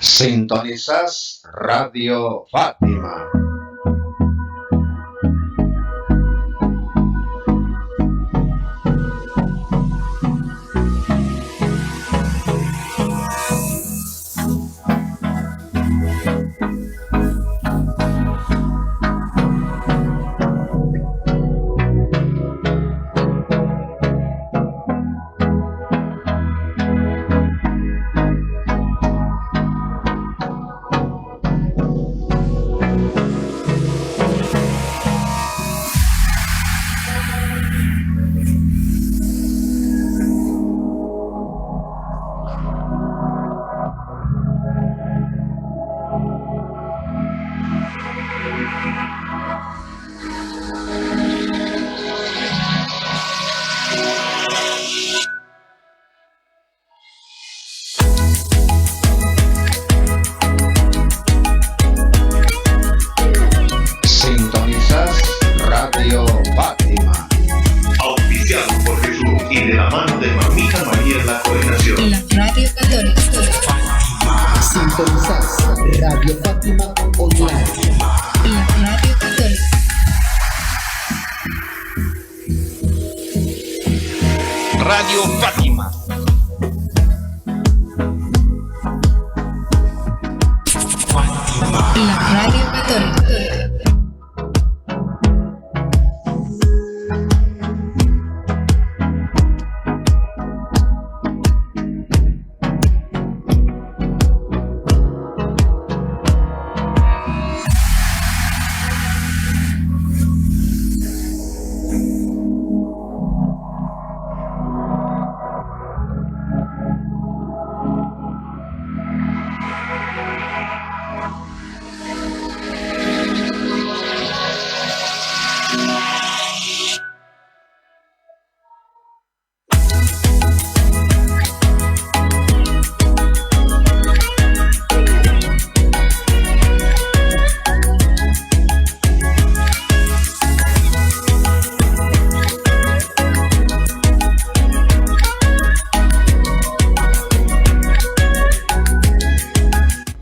Sintonizas Radio Fátima. Sintonizas Radio Fátima. Auspiciado por Jesús y de la mano de Mamita María en la coordinación. La Radio Católica. Sintonizas Radio Fátima Online. La Radio Católica. Radio Fátima. La Radio Católica.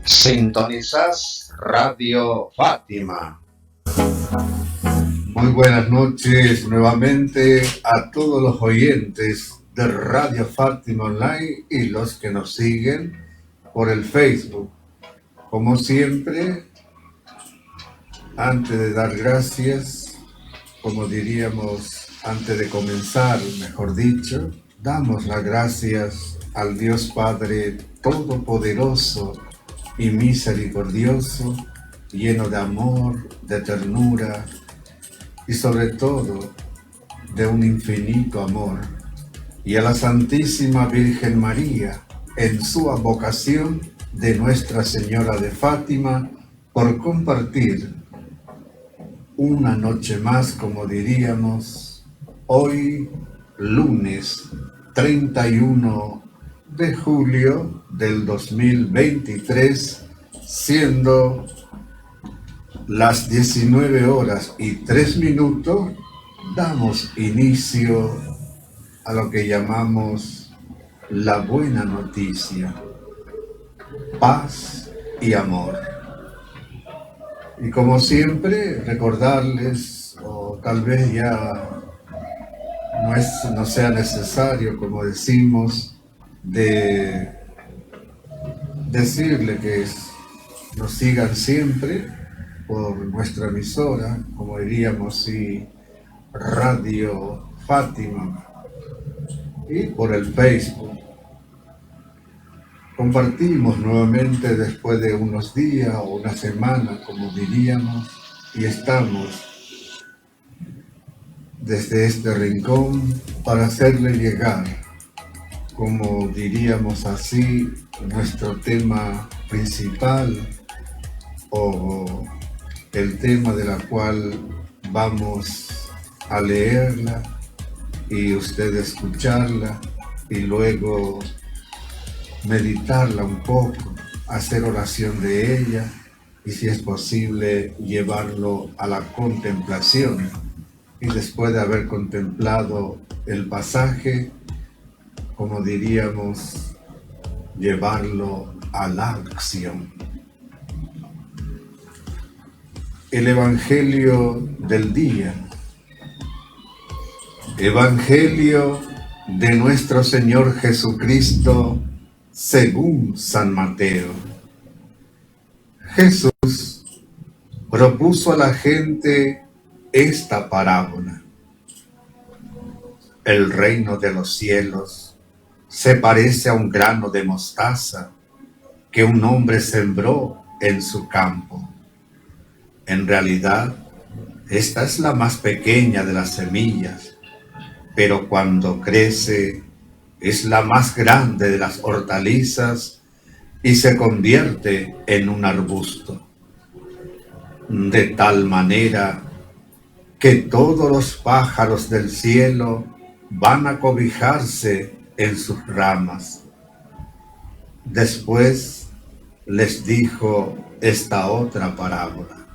Sintonizas Radio Fátima. Muy buenas noches nuevamente a todos los oyentes de Radio Fátima Online y los que nos siguen por el Facebook. Como siempre, antes de dar gracias, como diríamos, antes de comenzar, mejor dicho, damos las gracias al Dios Padre Todopoderoso y misericordioso, lleno de amor, de ternura y sobre todo de un infinito amor, y a la Santísima Virgen María en su advocación de Nuestra Señora de Fátima por compartir una noche más, como diríamos, hoy lunes 31 de julio del 2023, siendo las 19:03, damos inicio a lo que llamamos la buena noticia, paz y amor. Y como siempre, recordarles, o tal vez ya no sea necesario, como decimos, de decirle que nos sigan siempre por nuestra emisora, como diríamos, sí, Radio Fátima, y por el Facebook. Compartimos nuevamente después de unos días o una semana, como diríamos, y estamos desde este rincón para hacerle llegar, como diríamos así, nuestro tema principal o el tema de la cual vamos a leerla y usted escucharla y luego meditarla un poco, hacer oración de ella y si es posible llevarlo a la contemplación, y después de haber contemplado el pasaje, como diríamos, llevarlo a la acción. El Evangelio del día. Evangelio de nuestro Señor Jesucristo según San Mateo. Jesús propuso a la gente esta parábola. El reino de los cielos se parece a un grano de mostaza que un hombre sembró en su campo. En realidad, esta es la más pequeña de las semillas, pero cuando crece es la más grande de las hortalizas y se convierte en un arbusto, de tal manera que todos los pájaros del cielo van a cobijarse en sus ramas. Después les dijo esta otra parábola.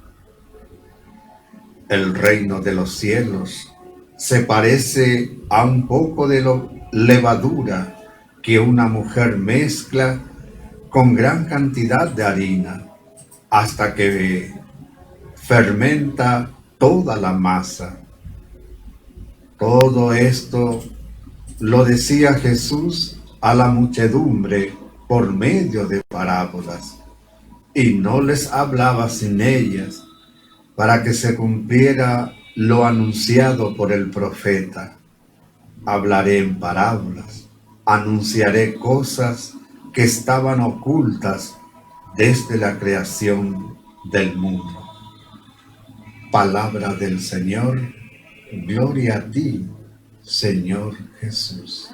El reino de los cielos se parece a un poco de levadura que una mujer mezcla con gran cantidad de harina hasta que fermenta toda la masa. Todo esto lo decía Jesús a la muchedumbre por medio de parábolas, y no les hablaba sin ellas, para que se cumpliera lo anunciado por el profeta. Hablaré en parábolas, anunciaré cosas que estaban ocultas desde la creación del mundo. Palabra del Señor, gloria a ti, Señor Jesús.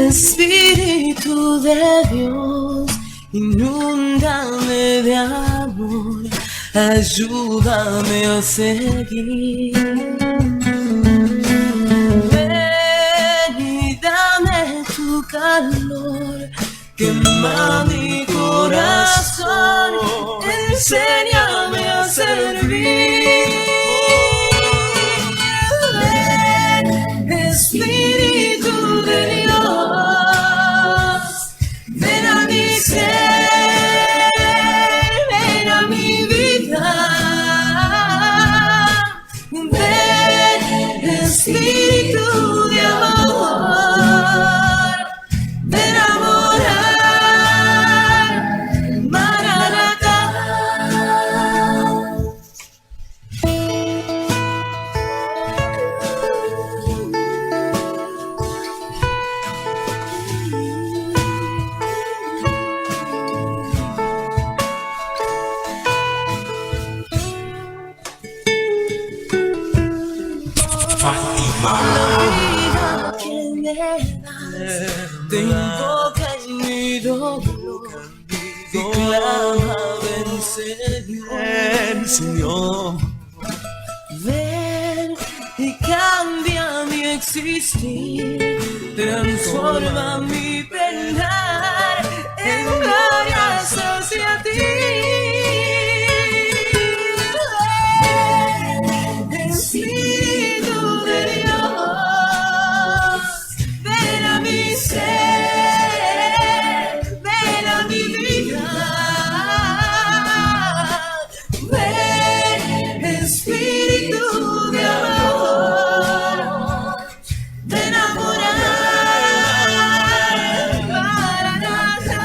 Espíritu de Dios, inúndame de amor, ayúdame a seguir. Ven y dame tu calor, quema mi corazón, enséñame a servir. Ven, Espíritu de Dios, ven a mi ser, ven a mi vida. Ven, Espíritu de amor, ven a morar, Maranatha. La vida que me das, te invoca en mi dolor, y clama, ven Señor. Ven y cambia mi existir, transforma mi penar en glorias hacia ti. Ven, Espíritu de Dios, ven a mi ser, ven a mi vida. Ven, Espíritu de amor, ven a morar, Maranatha.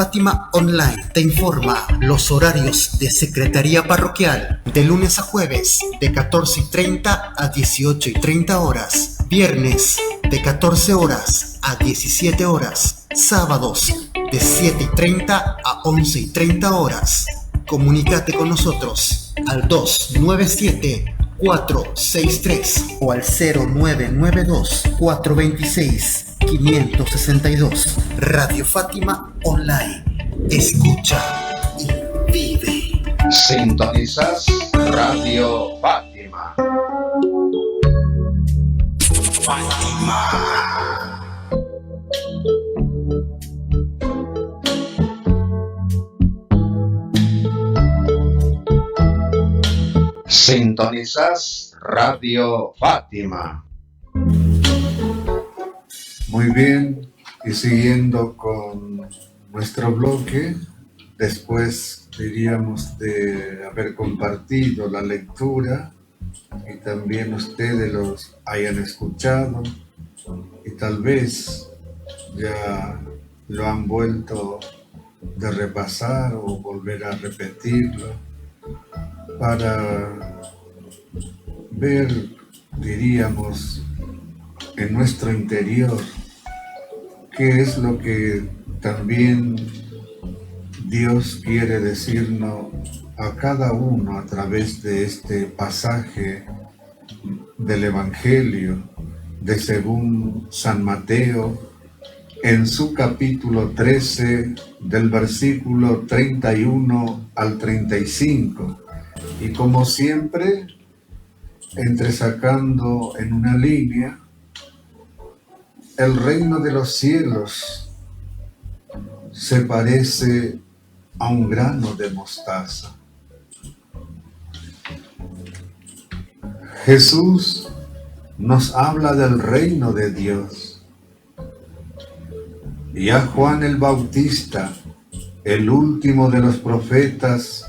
Fátima Online te informa los horarios de Secretaría Parroquial de lunes a jueves de 14:30 a 18:30 horas, viernes de 14 horas a 17 horas, sábados de 7:30 a 11:30 horas. Comunícate con nosotros al 297-463 o al 0992-426-562. Radio Fátima Online. Escucha y vive. Sintonizas Radio Fátima. Sintonizas Radio Fátima. Muy bien, y siguiendo con nuestro bloque, después diríamos de haber compartido la lectura y también ustedes los hayan escuchado y tal vez ya lo han vuelto de repasar o volver a repetirlo para ver, diríamos, en nuestro interior qué es lo que también Dios quiere decirnos a cada uno a través de este pasaje del Evangelio de según San Mateo en su capítulo 13 del versículo 31 al 35. Y como siempre, entresacando en una línea, el reino de los cielos se parece a un grano de mostaza. Jesús nos habla del reino de Dios. Ya Juan el Bautista, el último de los profetas,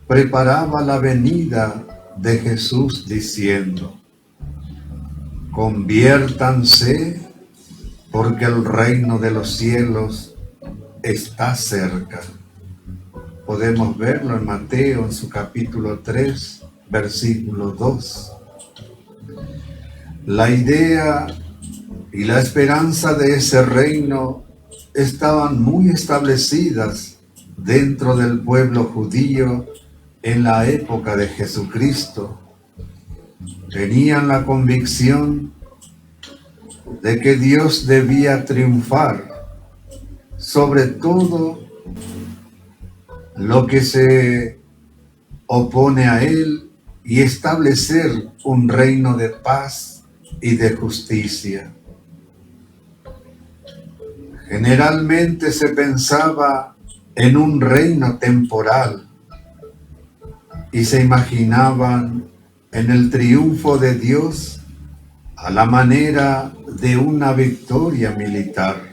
preparaba la venida de Jesús diciendo: conviértanse porque el reino de los cielos está cerca. Podemos verlo en Mateo en su capítulo 3, versículo 2. La idea y la esperanza de ese reino estaban muy establecidas dentro del pueblo judío en la época de Jesucristo. Tenían la convicción de que Dios debía triunfar sobre todo lo que se opone a Él y establecer un reino de paz y de justicia. Generalmente se pensaba en un reino temporal y se imaginaban en el triunfo de Dios a la manera de una victoria militar.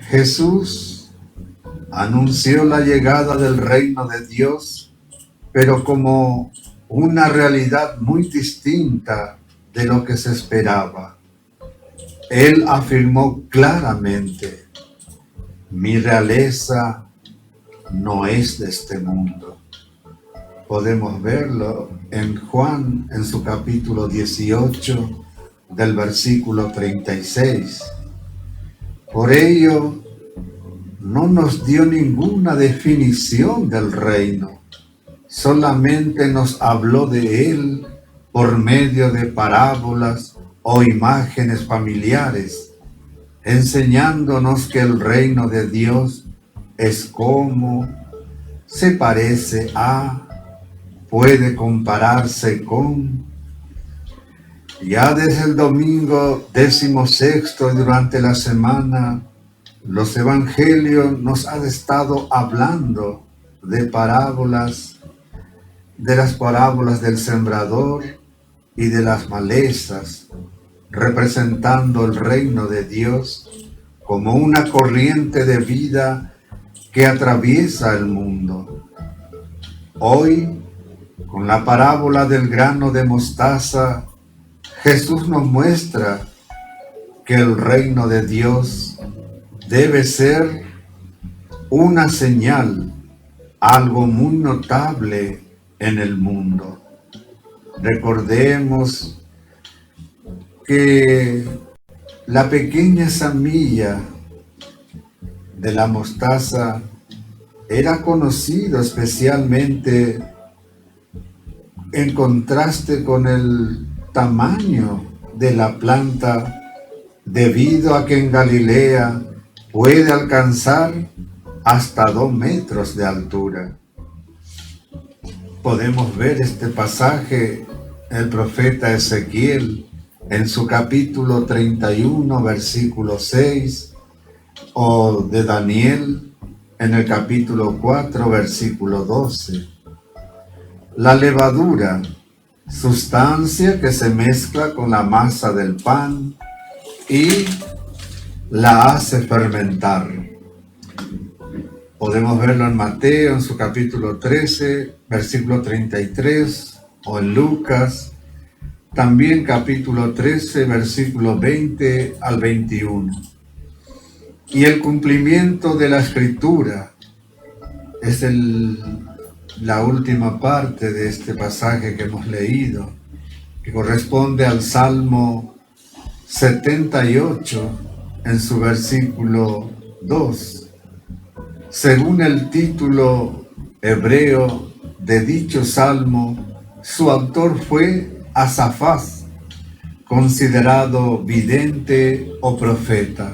Jesús anunció la llegada del reino de Dios, pero como una realidad muy distinta de lo que se esperaba. Él afirmó claramente: mi realeza no es de este mundo. Podemos verlo en Juan, en su capítulo 18, del versículo 36. Por ello, no nos dio ninguna definición del reino, solamente nos habló de él por medio de parábolas o imágenes familiares, enseñándonos que el reino de Dios es como, se parece a, puede compararse con. Ya desde el domingo 16º y durante la semana, los evangelios nos han estado hablando de parábolas, de las parábolas del sembrador y de las malezas, representando el reino de Dios como una corriente de vida que atraviesa el mundo. Hoy, con la parábola del grano de mostaza, Jesús nos muestra que el reino de Dios debe ser una señal, algo muy notable en el mundo. Recordemos que la pequeña semilla de la mostaza era conocido especialmente en contraste con el tamaño de la planta, debido a que en Galilea puede alcanzar hasta 2 metros de altura. Podemos ver este pasaje en el profeta Ezequiel en su capítulo 31, versículo 6, o de Daniel en el capítulo 4, versículo 12. La levadura, sustancia que se mezcla con la masa del pan y la hace fermentar. Podemos verlo en Mateo, en su capítulo 13, versículo 33, o en Lucas, también capítulo 13, versículo 20 al 21. Y el cumplimiento de la Escritura es la última parte de este pasaje que hemos leído, que corresponde al Salmo 78, en su versículo 2. Según el título hebreo de dicho salmo, su autor fue Asafaz, considerado vidente o profeta.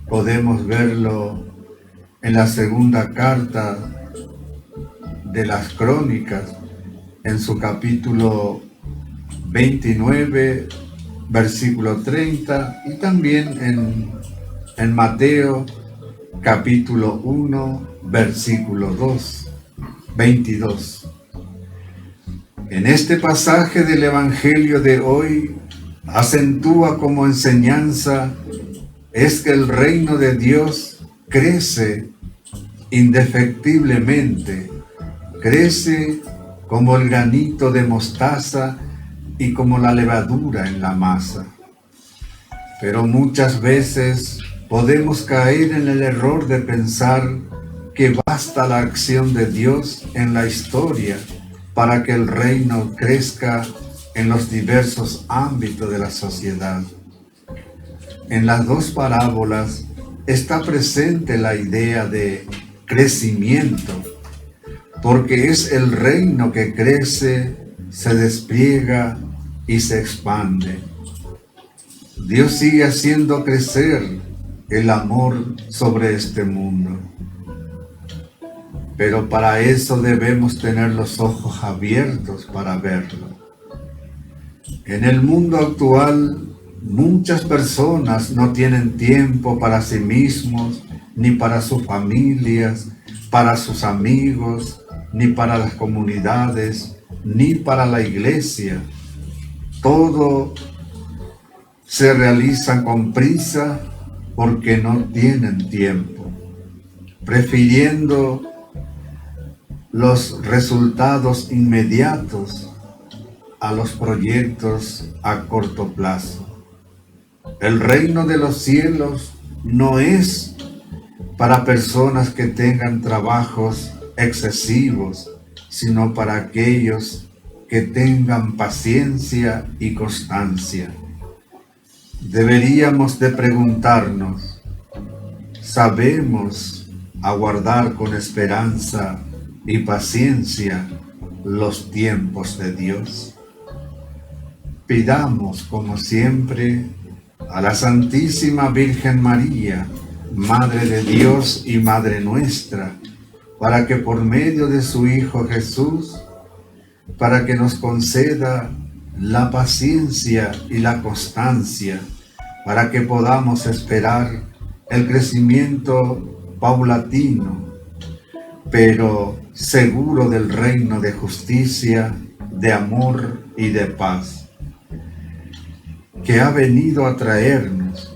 Podemos verlo en la segunda carta de las Crónicas, en su capítulo 29, versículo 30, y también en Mateo, capítulo 1, versículo 22. En este pasaje del Evangelio de hoy, acentúa como enseñanza es que el reino de Dios crece indefectiblemente, crece como el granito de mostaza y como la levadura en la masa. Pero muchas veces podemos caer en el error de pensar que basta la acción de Dios en la historia para que el reino crezca en los diversos ámbitos de la sociedad. En las dos parábolas está presente la idea de crecimiento, porque es el reino que crece, se despliega y se expande. Dios sigue haciendo crecer el amor sobre este mundo. Pero para eso debemos tener los ojos abiertos para verlo. En el mundo actual, muchas personas no tienen tiempo para sí mismos, ni para sus familias, para sus amigos, ni para las comunidades, ni para la iglesia. Todo se realiza con prisa porque no tienen tiempo, prefiriendo los resultados inmediatos a los proyectos a corto plazo. El reino de los cielos no es para personas que tengan trabajos excesivos, sino para aquellos que tengan paciencia y constancia. Deberíamos de preguntarnos, ¿sabemos aguardar con esperanza y paciencia los tiempos de Dios? Pidamos, como siempre, a la Santísima Virgen María, Madre de Dios y Madre nuestra, para que por medio de su Hijo Jesús, para que nos conceda la paciencia y la constancia, para que podamos esperar el crecimiento paulatino, pero seguro del reino de justicia, de amor y de paz, que ha venido a traernos,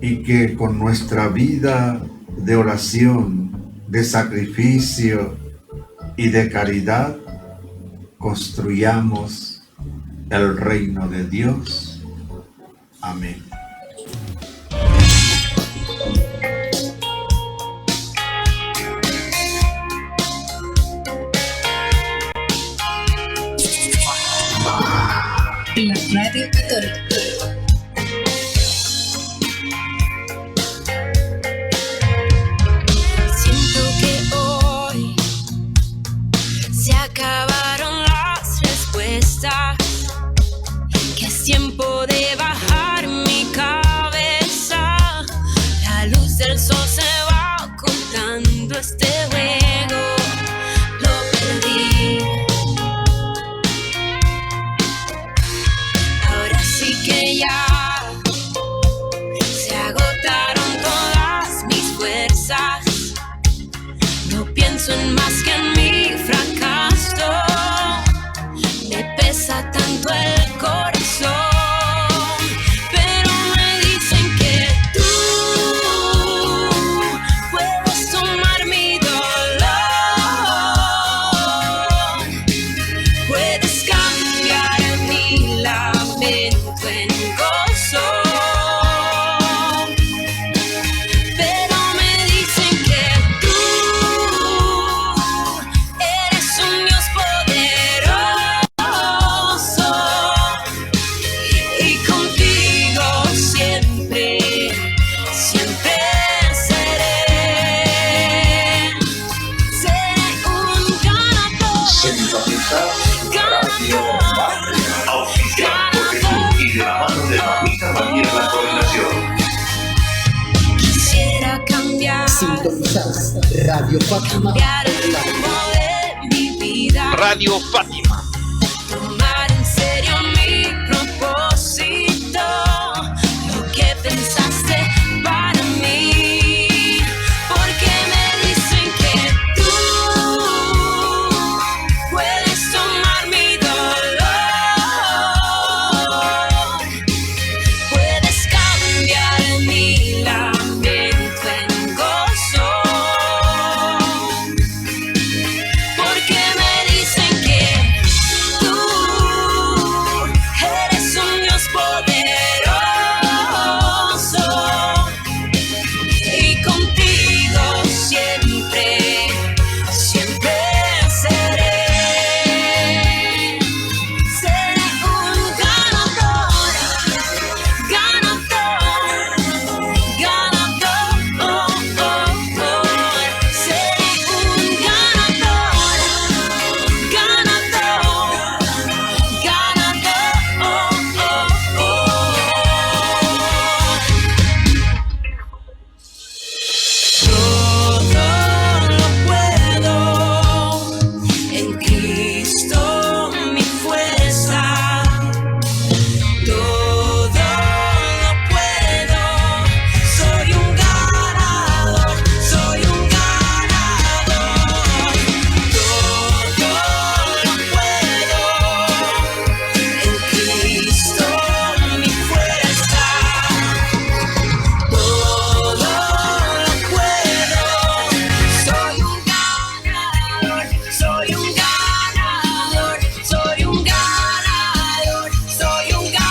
y que con nuestra vida de oración, de sacrificio y de caridad construyamos el reino de Dios. Amén. Radio Católica. Siento que hoy se acabaron las respuestas, que es tiempo de bajar mi cabeza. La luz del sol se va ocultando, este juego lo perdí. Ahora sí que ya se agotaron todas mis fuerzas. No pienso en más que en mi fracaso. Me pesa tanto el corazón, pero me dicen que tú puedes tomar mi dolor, puedes cambiar mi lamento en gozo. Pero me dicen que tú eres un Dios poderoso, y contigo siempre, siempre seré un ganador. Sintonizas Radio Fátima. Auspiciado por Jesús y de la mano de Mamita María la Coordinación. Quisiera cambiar, Sintonizas Radio Fátima. cambiar el rumbo de mi vida. Radio Fátima. Tomar en serio mi propósito, lo que pensaste para mí, porque me dicen que tú puedes tomar mi dolor, puedes cambiar mi lamento en gozo, porque me dicen que tú eres un Dios poderoso, y contigo siempre, siempre seré un ganador, ganador, ganador, seré un ganador, ganador, todo lo puedo en Cristo mi fuerza. Todo lo puedo, soy un ganador, soy un ganador. Todo lo puedo en Cristo mi fuerza. Todo lo puedo, soy un ganador, soy un ganador, soy un ganador, soy un ganador.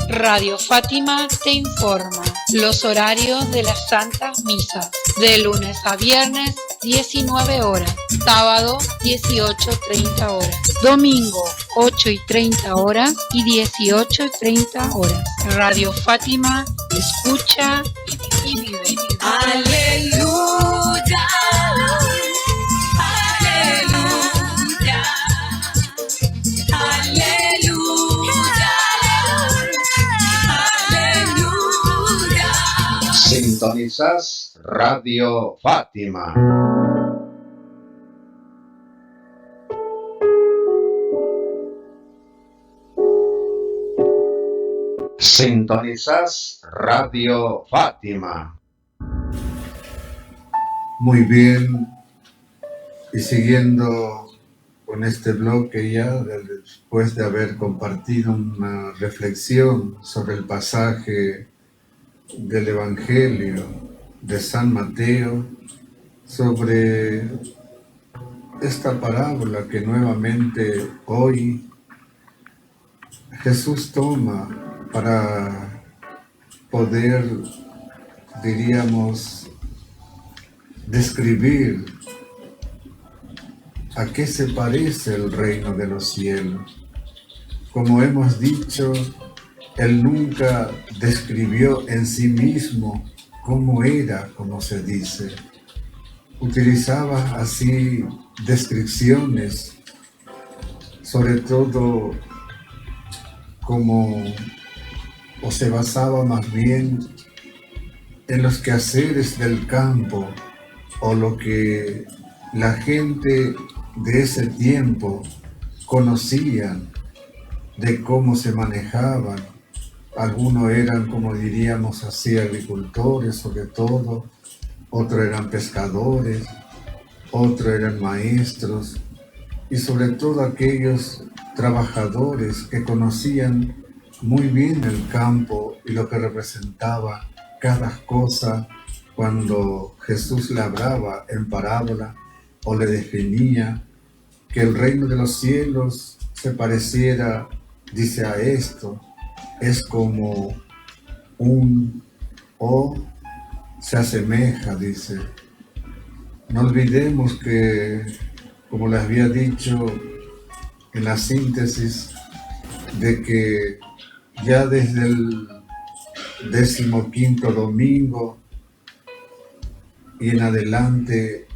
Radio Fátima te informa los horarios de las Santas Misas, de lunes a viernes 19 horas, sábado 18:30 horas, domingo 8:30 horas y 18:30 horas. Radio Fátima, escucha y vive. Aleluya, aleluya, aleluya, aleluya. Sintonizas Radio Fátima. Sintonizas Radio Fátima. Muy bien, y siguiendo con este bloque ya, después de haber compartido una reflexión sobre el pasaje del Evangelio de San Mateo, sobre esta parábola que nuevamente hoy Jesús toma para poder, diríamos, describir a qué se parece el reino de los cielos. Como hemos dicho, Él nunca describió en sí mismo cómo era, como se dice. Utilizaba así descripciones, sobre todo o se basaba más bien en los quehaceres del campo o lo que la gente de ese tiempo conocían de cómo se manejaban. Algunos eran, como diríamos así, agricultores sobre todo, otros eran pescadores, otros eran maestros y sobre todo aquellos trabajadores que conocían muy bien el campo y lo que representaba cada cosa cuando Jesús le hablaba en parábola o le definía que el reino de los cielos se pareciera, dice, a esto, es como se asemeja, dice. No olvidemos que, como les había dicho en la síntesis, de que ya desde el 15º domingo y en adelante,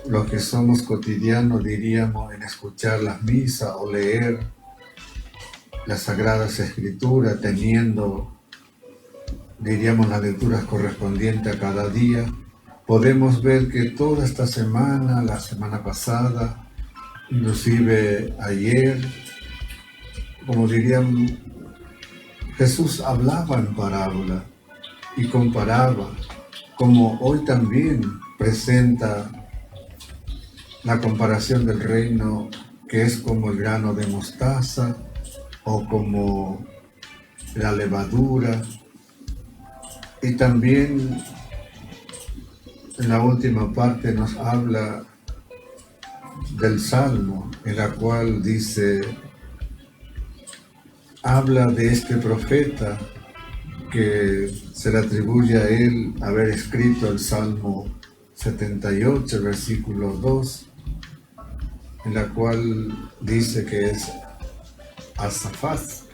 los que somos cotidianos diríamos en escuchar las misas o leer las Sagradas Escrituras, teniendo, diríamos, las lecturas correspondientes a cada día, podemos ver que toda esta semana, la semana pasada, inclusive ayer, como dirían, Jesús hablaba en parábola y comparaba, como hoy también presenta la comparación del reino, que es como el grano de mostaza o como la levadura. Y también en la última parte nos habla del Salmo, en la cual dice, habla de este profeta que se le atribuye a él haber escrito el Salmo 78, versículo 2, en la cual dice que es Asafaz.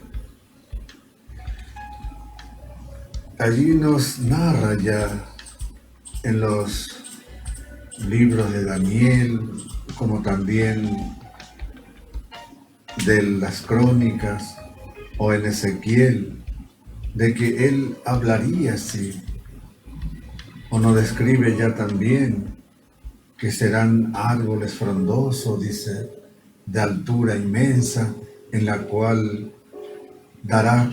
Allí nos narra ya en los libros de Daniel, como también de las crónicas o en Ezequiel, de que él hablaría así, o nos describe ya también que serán árboles frondosos, dice, de altura inmensa, en la cual dará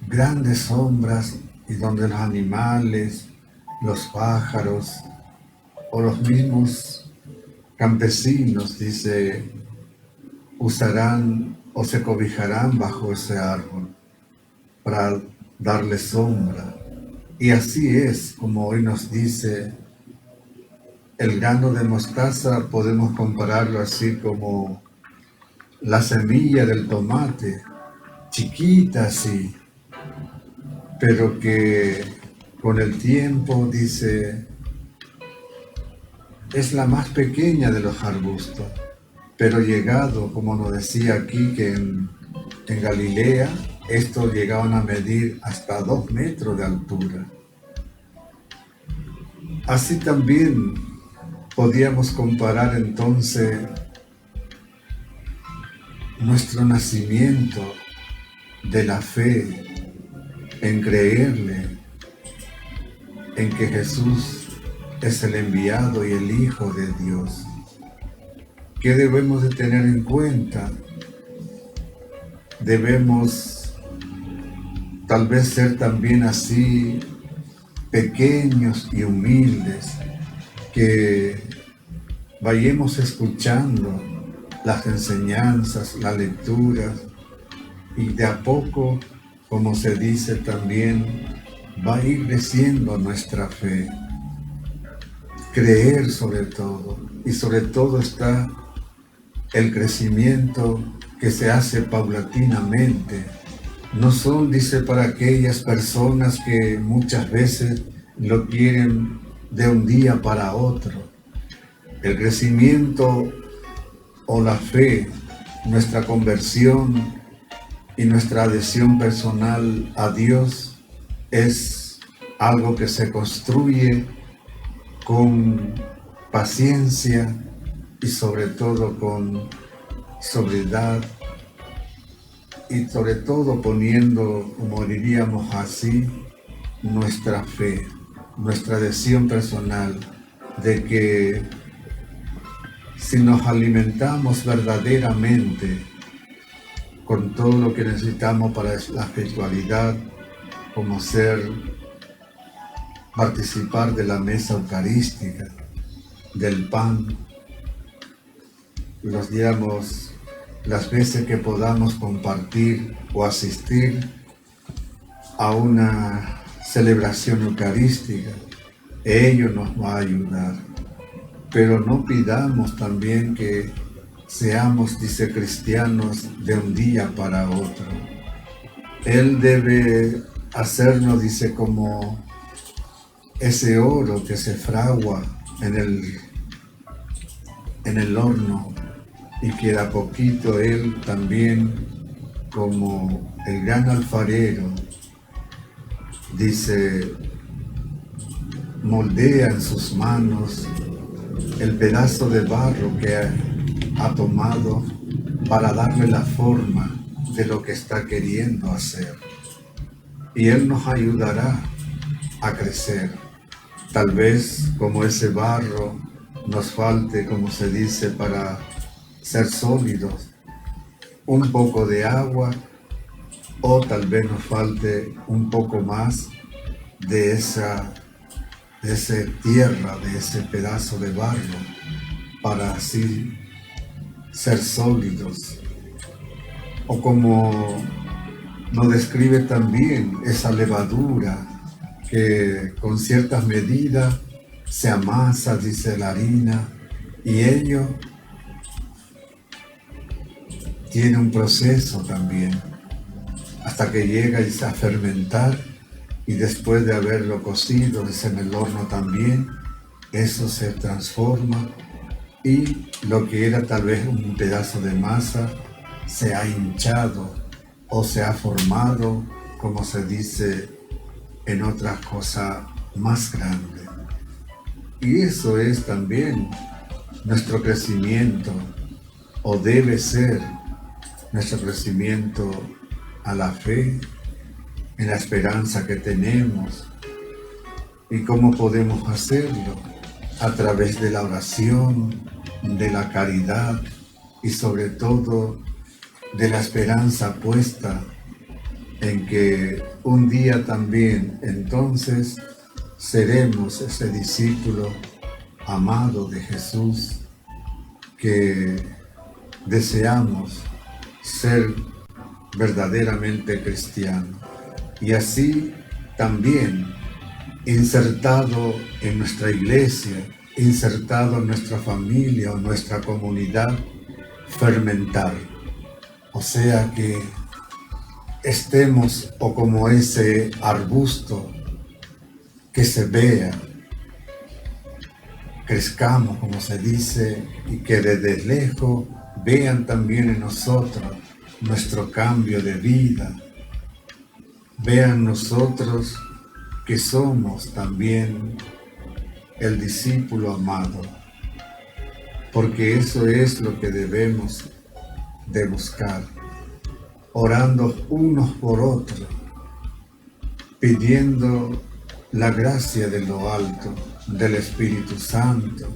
grandes sombras y donde los animales, los pájaros o los mismos campesinos, dice, usarán o se cobijarán bajo ese árbol para darle sombra. Y así es como hoy nos dice el grano de mostaza, podemos compararlo así como la semilla del tomate, chiquita así, pero que con el tiempo, dice, es la más pequeña de los arbustos, pero llegado, como nos decía aquí, que en Galilea, estos llegaban a medir hasta 2 metros de altura. Así también podíamos comparar entonces nuestro nacimiento de la fe en creerle, en que Jesús es el enviado y el Hijo de Dios. ¿Qué debemos de tener en cuenta? Debemos tal vez ser también así pequeños y humildes, que vayamos escuchando las enseñanzas, las lecturas, y de a poco, como se dice también, va a ir creciendo nuestra fe. Creer sobre todo, y sobre todo está el crecimiento que se hace paulatinamente, No son, dice, para aquellas personas que muchas veces lo quieren de un día para otro. El crecimiento o la fe, nuestra conversión y nuestra adhesión personal a Dios es algo que se construye con paciencia y sobre todo con sobriedad y sobre todo poniendo, como diríamos así, nuestra fe, nuestra adhesión personal de que si nos alimentamos verdaderamente con todo lo que necesitamos para la espiritualidad, como participar de la mesa eucarística, del pan, las veces que podamos compartir o asistir a una celebración eucarística, ello nos va a ayudar. Pero no pidamos también que seamos, dice, cristianos de un día para otro. Él debe hacernos, dice, como ese oro que se fragua en el horno y que de a poquito Él también, como el gran alfarero, dice, moldea en sus manos el pedazo de barro que ha tomado para darle la forma de lo que está queriendo hacer. Y Él nos ayudará a crecer. Tal vez como ese barro nos falte, como se dice, para ser sólidos, un poco de agua, o tal vez nos falte un poco más de esa tierra, de ese pedazo de barro, para así ser sólidos. O como nos describe también esa levadura que con ciertas medidas se amasa, dice, la harina, y ello tiene un proceso también, hasta que llega a fermentar, y después de haberlo cocido, dice, en el horno también, eso se transforma, y lo que era tal vez un pedazo de masa se ha hinchado o se ha formado, como se dice, en otras cosas más grandes. Y eso es también nuestro crecimiento, o debe ser nuestro crecimiento a la fe, en la esperanza que tenemos. ¿Y cómo podemos hacerlo? A través de la oración, de la caridad y sobre todo de la esperanza puesta en que un día también entonces seremos ese discípulo amado de Jesús que deseamos ser verdaderamente cristiano, y así también insertado en nuestra iglesia, insertado en nuestra familia o nuestra comunidad, fermentar. O sea que estemos, o como ese arbusto que se vea, crezcamos, como se dice, y que desde lejos vean también en nosotros nuestro cambio de vida, vean nosotros que somos también el discípulo amado, porque eso es lo que debemos de buscar, orando unos por otros, pidiendo la gracia de lo alto, del Espíritu Santo,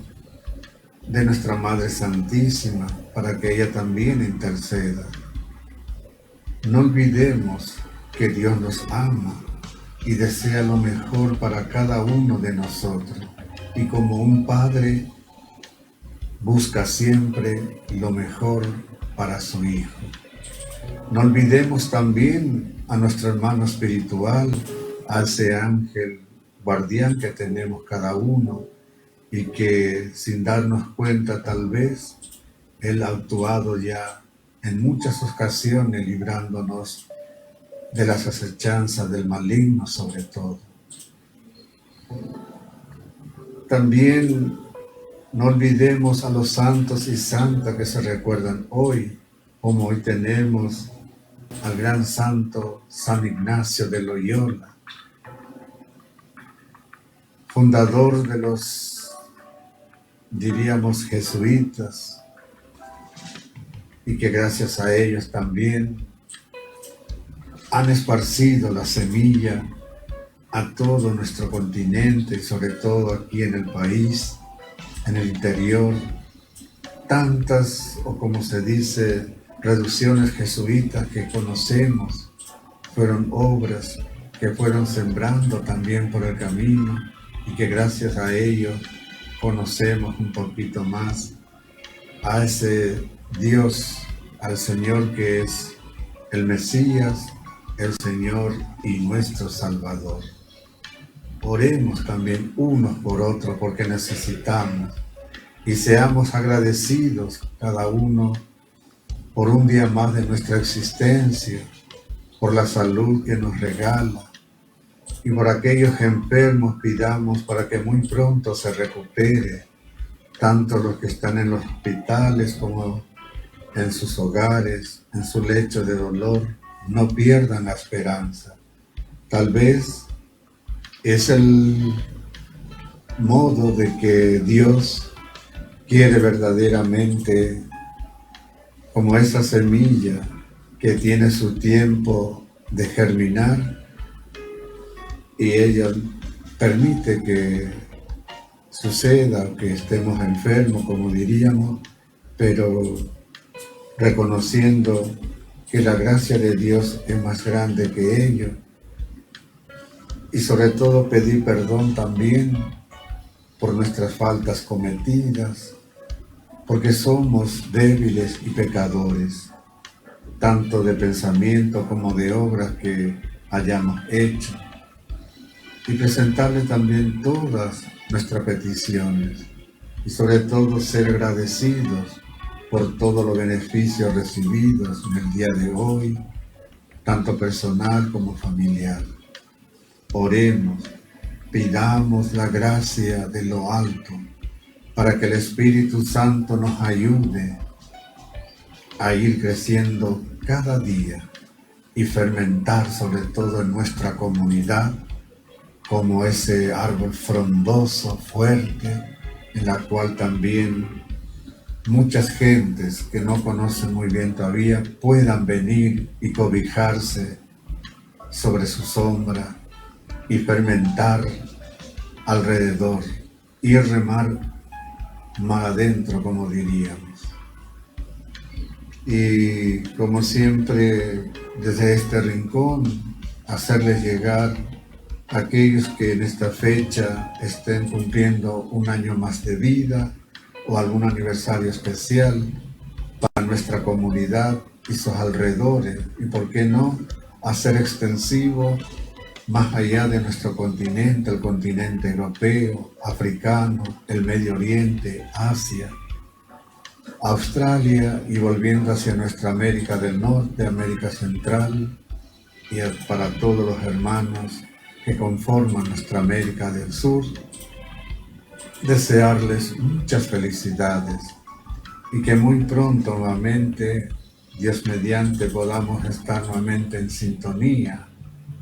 de nuestra Madre Santísima, para que ella también interceda. No olvidemos que Dios nos ama y desea lo mejor para cada uno de nosotros, y como un padre busca siempre lo mejor para su hijo. No olvidemos también a nuestro hermano espiritual, a ese ángel guardián que tenemos cada uno, y que sin darnos cuenta tal vez Él ha actuado ya en muchas ocasiones librándonos de las acechanzas del maligno sobre todo. También no olvidemos a los santos y santas que se recuerdan hoy, como hoy tenemos al gran santo San Ignacio de Loyola, fundador de los, diríamos, jesuitas, y que gracias a ellos también han esparcido la semilla a todo nuestro continente y sobre todo aquí en el país, en el interior. Tantas, o como se dice, reducciones jesuitas que conocemos, fueron obras que fueron sembrando también por el camino y que gracias a ellos conocemos un poquito más a ese Dios, al Señor que es el Mesías, el Señor y nuestro Salvador. Oremos también unos por otros porque necesitamos y seamos agradecidos cada uno por un día más de nuestra existencia, por la salud que nos regala y por aquellos enfermos pidamos para que muy pronto se recupere, tanto los que están en los hospitales como en sus hogares, en su lecho de dolor, no pierdan la esperanza. Tal vez es el modo de que Dios quiere verdaderamente, como esa semilla que tiene su tiempo de germinar y ella permite que suceda, que estemos enfermos, como diríamos, pero reconociendo que la gracia de Dios es más grande que ello. Y sobre todo pedir perdón también por nuestras faltas cometidas, porque somos débiles y pecadores, tanto de pensamiento como de obras que hayamos hecho. Y presentarle también todas nuestras peticiones y sobre todo ser agradecidos por todos los beneficios recibidos en el día de hoy, tanto personal como familiar. Oremos, pidamos la gracia de lo alto para que el Espíritu Santo nos ayude a ir creciendo cada día y fermentar sobre todo en nuestra comunidad como ese árbol frondoso, fuerte, en la cual también muchas gentes que no conocen muy bien todavía puedan venir y cobijarse sobre su sombra y fermentar alrededor y remar más adentro, como diríamos. Y como siempre, desde este rincón, hacerles llegar a aquellos que en esta fecha estén cumpliendo un año más de vida o algún aniversario especial para nuestra comunidad y sus alrededores, y por qué no hacer extensivo más allá de nuestro continente, el continente europeo, africano, el Medio Oriente, Asia, Australia y volviendo hacia nuestra América del Norte, América Central y para todos los hermanos que conforman nuestra América del Sur, desearles muchas felicidades y que muy pronto nuevamente, Dios mediante, podamos estar nuevamente en sintonía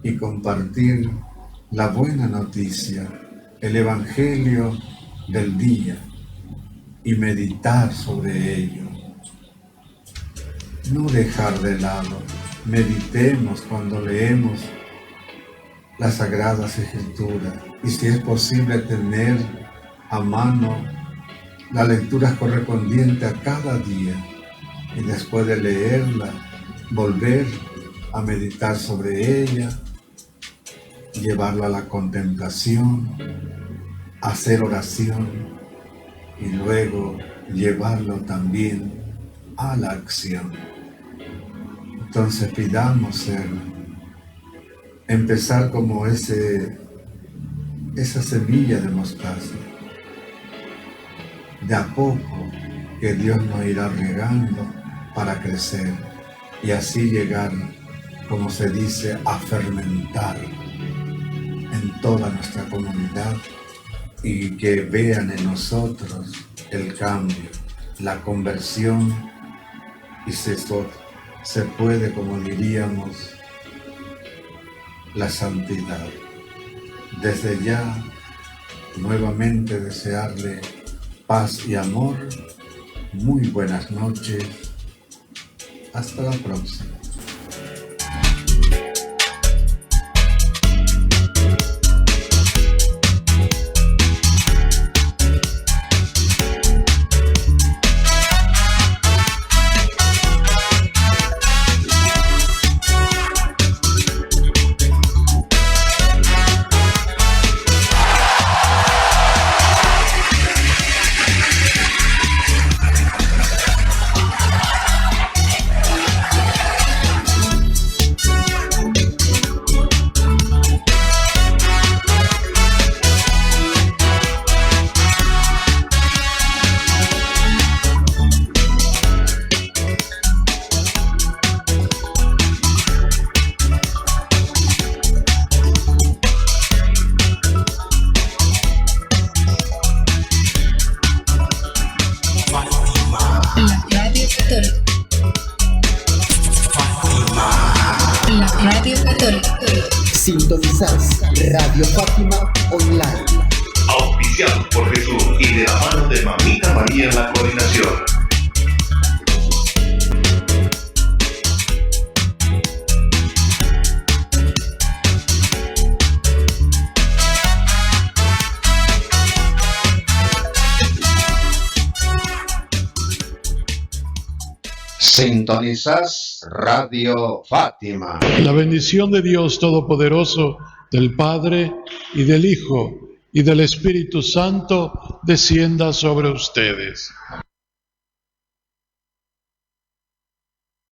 y compartir la buena noticia, el Evangelio del día y meditar sobre ello. No dejar de lado, meditemos cuando leemos las Sagradas Escrituras y si es posible tener a mano las lecturas correspondientes a cada día y después de leerla, volver a meditar sobre ella, llevarlo a la contemplación, hacer oración y luego llevarlo también a la acción. Entonces pidamos empezar como esa semilla de mostaza. De a poco que Dios nos irá regando para crecer y así llegar como se dice, a fermentar en toda nuestra comunidad y que vean en nosotros el cambio, la conversión y se puede, como diríamos, la santidad. Desde ya, nuevamente desearle paz y amor. Muy buenas noches. Hasta la próxima. Sintonizás Radio Fátima Online. Auspiciado por Jesús y de la mano de Mamita María en la coordinación. Sintonizas Radio Fátima. La bendición de Dios Todopoderoso, del Padre y del Hijo y del Espíritu Santo descienda sobre ustedes.